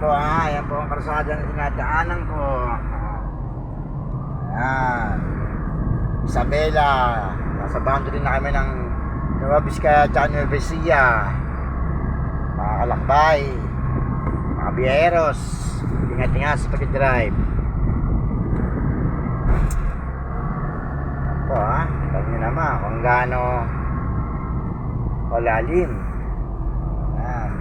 po ha, ayan po ang kalsada na dinadaanan ko. Ayan, Isabela. Nasa boundary na kami ng Nueva Vizcaya at Nueva Ecija. Mga kalakbay, mga biyeros, ingat-ingat sa pag-drive. Ito ha, alam nyo naman kung gaano kalalim. Ayan,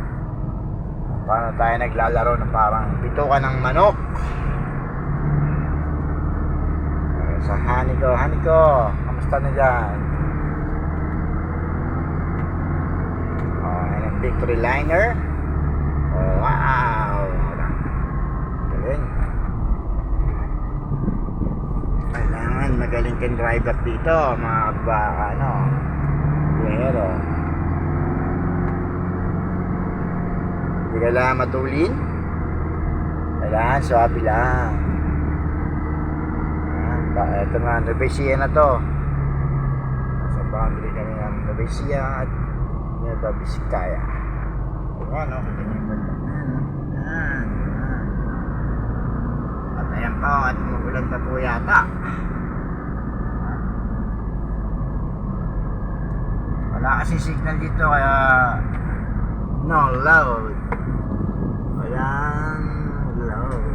paano tayo naglalaro ng parang bitukan ng manok. Sa honey ko, kamusta na dyan? Oh, and a victory liner. Oh, wow, galing. Kailangan magaling kang driver dito, mga biyahero. Hindi kailangan matulin, kailangan swabe lang. Ito nga, Nueva Ecija na to. Sa boundary kami ng Nueva Ecija at Nueva Vizcaya. Ayan, no? Kita niyo yung banda. Ayan. At ayan po, at umuulan pa po yata. Wala kasi signal dito, kaya no load. Walang load.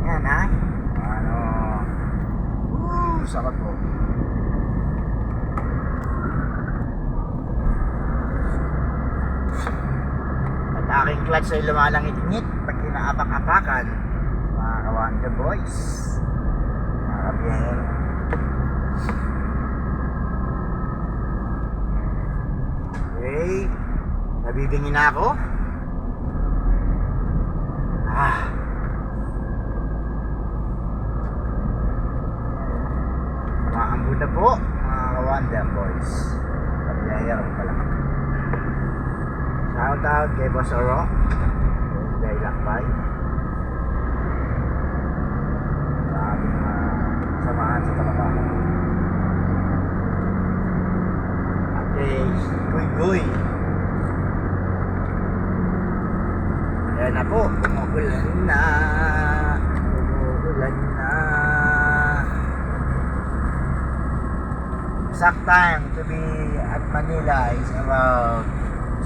Yan ha. Sarap po. At aking clutch ay lumalangit-ngit pag inaapak-apakan. Mga Kawanda boys, mga kabiyahero. Okay, nabibingin na ako. Maambun na po mga Kawanda boys, kabiyahero pala. Shout out kay Boss Oro, kay Lakbay, sa ating samahan sa Talabakan. At kay Guy. Ayan na po, umuulan na. Exact time to be at Manila is about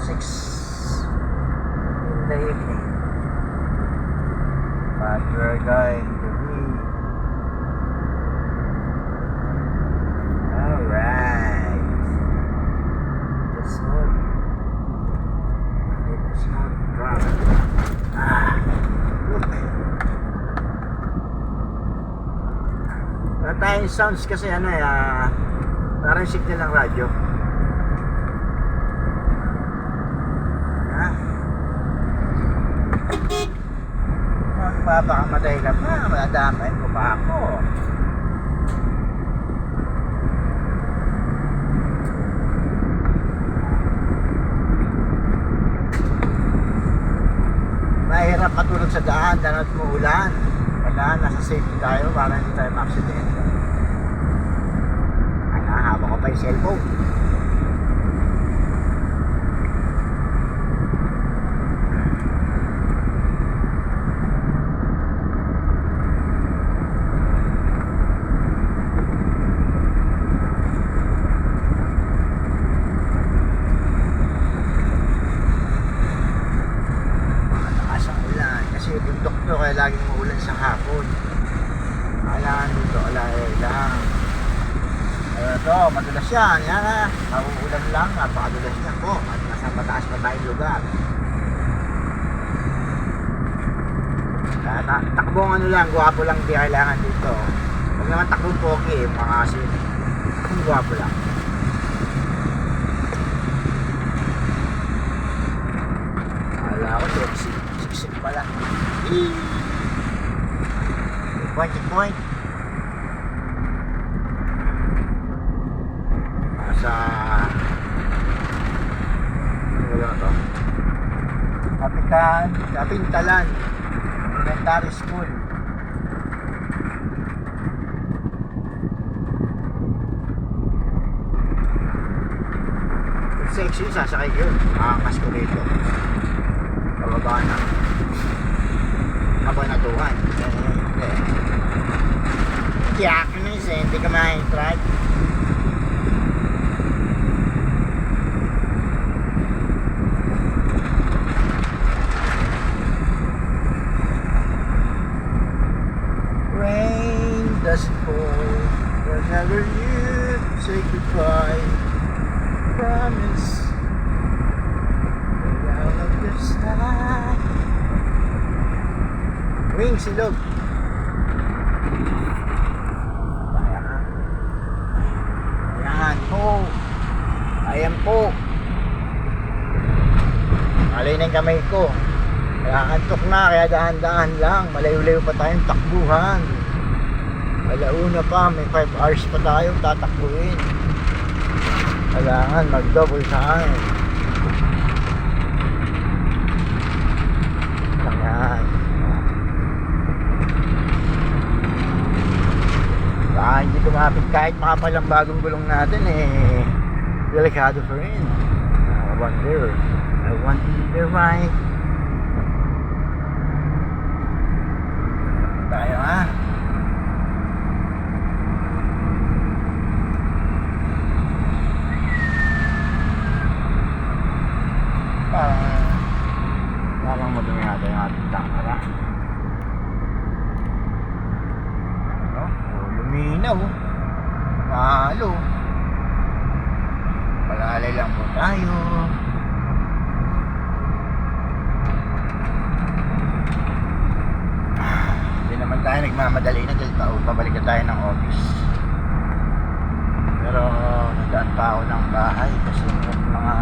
6 in the evening, but we're going to be alright. The smooth drive. Look, wala tayong sounds kasi parang signal ng radyo. Magpapakamatay ka pa, madamay ko pa ako. Mahirap matulog sa daan at muulan. Kailangan nasa safety tayo para hindi tayo ma-accident. Hawak ko pa yung cellphone. Malakas ang ulan kasi bundok to, kaya laging maulan sa hapon. Kailangan dito, lang. Ito, madulas yan. Yan ha. Nauulan lang. Napakadulas yan po. At nasa mataas pa tayong lugar. Takbong lang. Guwapo lang di kailangan dito. Huwag naman takbong pogi. Mga asin. Takbong guwapo lang. Wala ko. Siksik pala. Point. Sa Kapintalan Elementary School. section, sasakay ko yun. Makakas ko rito. Pababa na. Kabanatuan. Tiyak na isa, hindi ka mahitrad. Rain doesn't fall whenever you say goodbye. Promise right out of the sky. Wing silog. Ayan po. Ayan po. Alay na yung kamay ko. Kaya antok na, kaya dahan-dahan lang. Malayo-layo pa tayong takbuhan. Alauna pa, may 5 hours pa tayong tatakbuhin. Kailangan mag-double time. Ayan. Baka hindi kumapit kahit makapalang bagong gulong natin eh. Delikado pa rin. I want the right. Tayo ha. Parang madumi natin yung ating tangkara. Luminaw. Mahalo. Malalay lang po tayo. Hindi naman tayo nagmamadali na dahil pabalik na tayo ng office. Pero nagdaan pa ako ng bahay kasi mga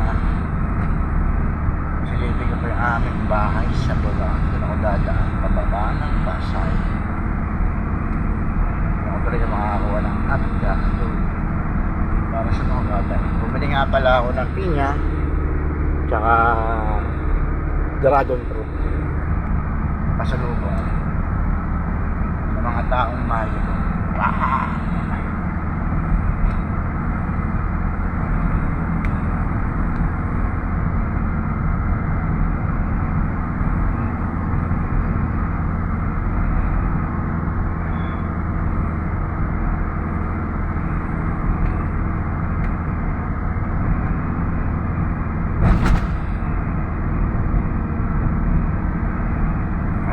silipin ko pa yung aming bahay sa Bulacan. Doon ako dadaan pababa ng Pasay. Doon ako talaga makakakuha ng apga doon para sa mga bata. Bumili nga pala ako ng pinya tsaka dragon fruit pasalubong sa mga taong mahal ko. Wow!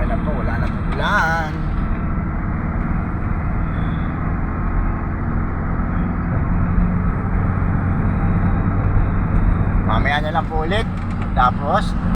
Wala na pong ulan. Mamaya na lang po ulit. Tapos